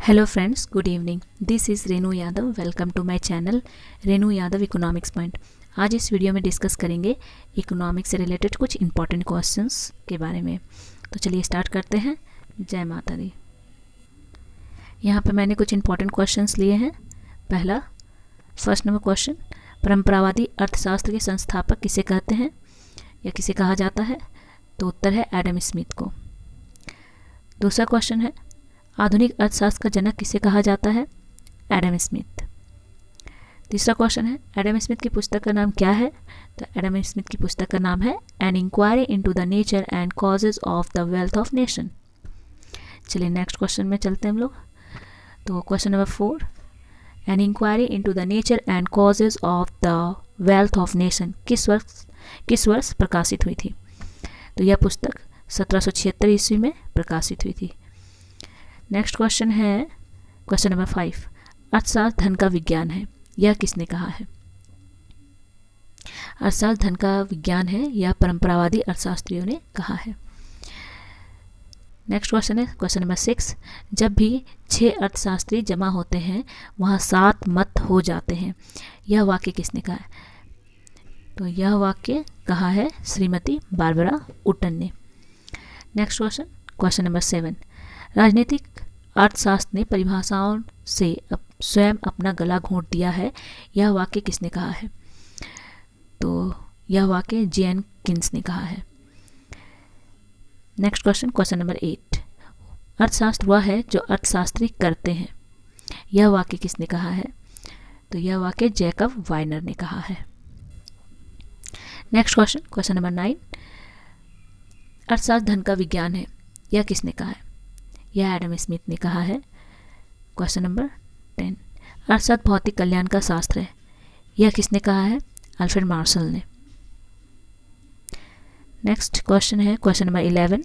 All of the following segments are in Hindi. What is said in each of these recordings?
Hello friends, good evening. This is Renu Yadav. Welcome to my channel Renu Yadav economics point. आज इस वीडियो में डिस्कस करेंगे इकोनॉमिक्स से रिलेटेड कुछ इंपॉर्टेंट क्वेश्चंस के बारे में। तो चलिए स्टार्ट करते हैं। जय माता दी। यहाँ पे मैंने कुछ इंपॉर्टेंट क्वेश्चंस लिए हैं। पहला, फर्स्ट नंबर क्वेश्चन, परंपरावादी अर्थशास्त्र के संस्थापक किसे कहते हैं या किसे कहा जाता है? तो उत्तर है एडम स्मिथ को। दूसरा क्वेश्चन है, आधुनिक अर्थशास्त्र का जनक किसे कहा जाता है? Adam Smith. तीसरा क्वेश्चन है, एडम स्मिथ की पुस्तक का नाम क्या है? तो एडम स्मिथ की पुस्तक का नाम है an inquiry into the nature and causes of the wealth of nation. चलिए नेक्स्ट क्वेश्चन में चलते हैं हम लोग। तो question number 4, an inquiry into the nature and causes of the wealth of nation किस वर्ष प्रकाशित हुई थी? तो यह पुस्तक 1776 ईस्वी में प्रकाशित हुई थी। नेक्स्ट क्वेश्चन है क्वेश्चन नंबर 5, अर्थशास्त्र धन का विज्ञान है, यह किसने कहा है? अर्थशास्त्र धन का विज्ञान है, यह परंपरावादी अर्थशास्त्रियों ने कहा है। नेक्स्ट क्वेश्चन है क्वेश्चन नंबर 6, जब भी 6 अर्थशास्त्री जमा होते हैं वहाँ 7 मत हो जाते हैं, यह वाक्य किसने कहा है? तो यह वाक्य कहा है श्रीमती बारबरा उटन ने। नेक्स्ट क्वेश्चन क्वेश्चन नंबर 7, राजनीतिक अर्थशास्त्र ने परिभाषाओं से स्वयं अपना गला घोंट दिया है, यह वाक्य किसने कहा है? तो यह वाक्य जेन किन्स ने कहा है। नेक्स्ट क्वेश्चन क्वेश्चन नंबर 8, अर्थशास्त्र वह है जो अर्थशास्त्री करते हैं, यह वाक्य किसने कहा है? तो यह वाक्य जैकब वाइनर ने कहा है। नेक्स्ट क्वेश्चन क्वेश्चन नंबर 9, अर्थशास्त्र धन का विज्ञान है, यह किसने कहा है? यह एडम स्मिथ ने कहा है। क्वेश्चन नंबर 10, अर्थशास्त्र भौतिक कल्याण का शास्त्र है, यह किसने कहा है? अल्फ्रेड मार्शल ने। नेक्स्ट क्वेश्चन है क्वेश्चन नंबर 11,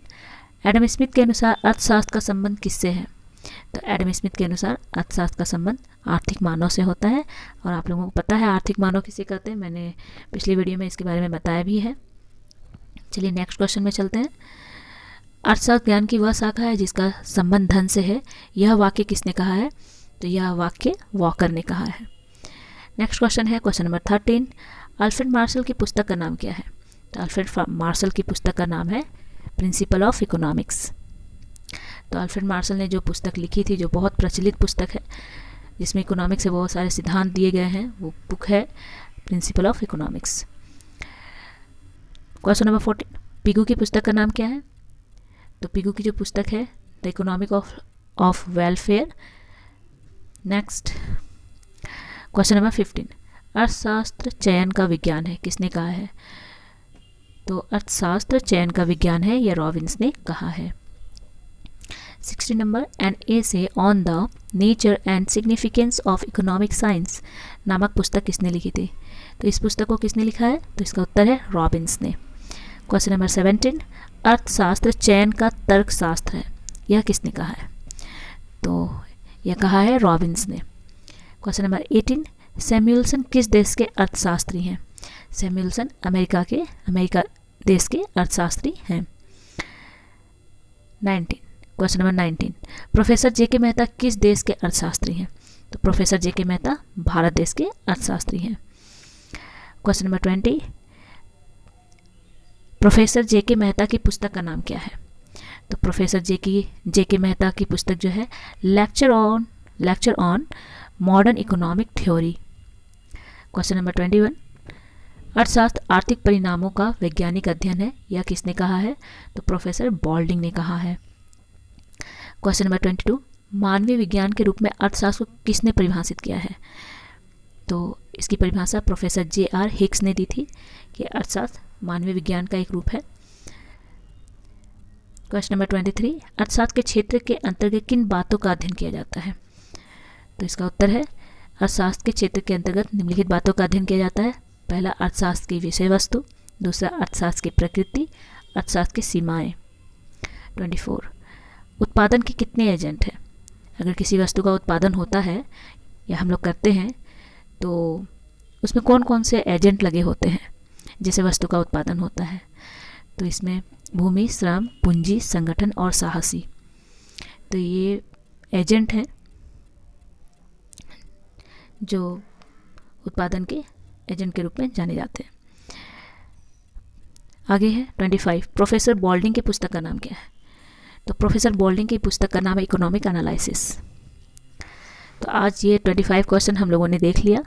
एडम स्मिथ के अनुसार अर्थशास्त्र का संबंध किससे है? तो एडम स्मिथ के अनुसार अर्थशास्त्र का संबंध आर्थिक मानव से होता है, और आप लोगों को पता है आर्थिक मानव किसे कहते हैं, मैंने पिछली वीडियो में इसके बारे में बताया भी है। चलिए नेक्स्ट क्वेश्चन में चलते हैं। अर्थशास्त्र ज्ञान की वह शाखा है जिसका संबंध धन से है, यह वाक्य किसने कहा है? तो यह वाक्य वॉकर ने कहा है। नेक्स्ट क्वेश्चन है क्वेश्चन नंबर 13, अल्फ्रेड मार्शल की पुस्तक का नाम क्या है? तो अल्फ्रेड मार्शल की पुस्तक का नाम है प्रिंसिपल ऑफ इकोनॉमिक्स। तो अल्फ्रेड मार्शल ने जो पुस्तक लिखी थी, जो बहुत प्रचलित पुस्तक है जिसमें इकोनॉमिक्स से बहुत सारे सिद्धांत दिए गए हैं, वो बुक है principle of economics. Question number 14, Pigou की पुस्तक का नाम क्या है? तो पिगू की जो पुस्तक है the economic of welfare. Next question number 15, अर्थशास्त्र चयन का विज्ञान है, किसने कहा है? तो अर्थशास्त्र चयन का विज्ञान है, यह रॉबिन्स ने कहा है। 16 number, an essay on the nature and significance of economic science नामक पुस्तक किसने लिखी थी? तो इस पुस्तक को किसने लिखा है? तो इसका उत्तर है रॉबिन्स ने। क्वेश्चन नंबर 17, अर्थशास्त्र चयन का तर्कशास्त्र है, यह किसने कहा है? तो यह कहा है रॉबिन्स ने। क्वेश्चन नंबर 18, सैमुएल्सन किस देश के अर्थशास्त्री हैं? सैमुएल्सन अमेरिका देश के अर्थशास्त्री हैं। 19 question number 19, professor JK. Mehta किस देश के अर्थशास्त्री हैं? तो प्रोफेसर जे.के. मेहता भारत देश के अर्थशास्त्री हैं। Question number 20, professor JK. Mehta की पुस्तक का नाम क्या है? तो प्रोफेसर जे.के. मेहता की पुस्तक जो है lecture on modern economic theory. Question number 21, अर्थशास्त्र आर्थिक परिणामों का वैज्ञानिक अध्ययन है, यह किसने कहा है? तो प्रोफेसर बॉल्डिंग ने कहा है। क्वेश्चन नंबर 22, मानवीय विज्ञान के रूप में अर्थशास्त्र को किसने परिभाषित किया है? तो इसकी परिभाषा प्रोफेसर J.R. हिक्स ने दी थी कि अर्थशास्त्र मानवीय विज्ञान का एक रूप है। क्वेश्चन नंबर 23, अर्थशास्त्र के क्षेत्र के अंतर्गत किन बातों का अध्ययन किया जाता है? तो इसका उत्तर है अर्थशास्त्र के क्षेत्र के अंतर्गत निम्नलिखित बातों का अध्ययन किया जाता है। पहला, अर्थशास्त्र की विषय वस्तु। दूसरा, अर्थशास्त्र की प्रकृति। अर्थशास्त्र की सीमाएं। 24, उत्पादन के कितने एजेंट हैं? अगर किसी वस्तु का उत्पादन होता है या हम लोग करते हैं तो उसमें कौन कौन से एजेंट लगे होते हैं जिससे वस्तु का उत्पादन होता है? तो इसमें भूमि, श्रम, पूंजी, संगठन और साहसी, तो ये एजेंट हैं जो उत्पादन के एजेंट के रूप में जाने जाते हैं। आगे है 25, प्रोफेसर बॉल्डिंग की पुस्तक का नाम क्या है? तो प्रोफेसर बॉल्डिंग की पुस्तक का नाम है इकोनॉमिक एनालिसिस। तो आज ये 25 क्वेश्चन हम लोगों ने देख लिया।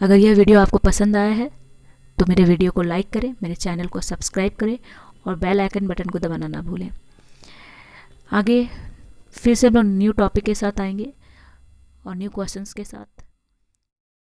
अगर यह वीडियो आपको पसंद आया है तो मेरे वीडियो को लाइक करें, मेरे चैनल को सब्सक्राइब करें और बेल आइकन बटन को दबाना ना भूलें। आगे फिर से हम लोग न्यू टॉपिक के साथ आएंगे और न्यू क्वेश्चंस के साथ।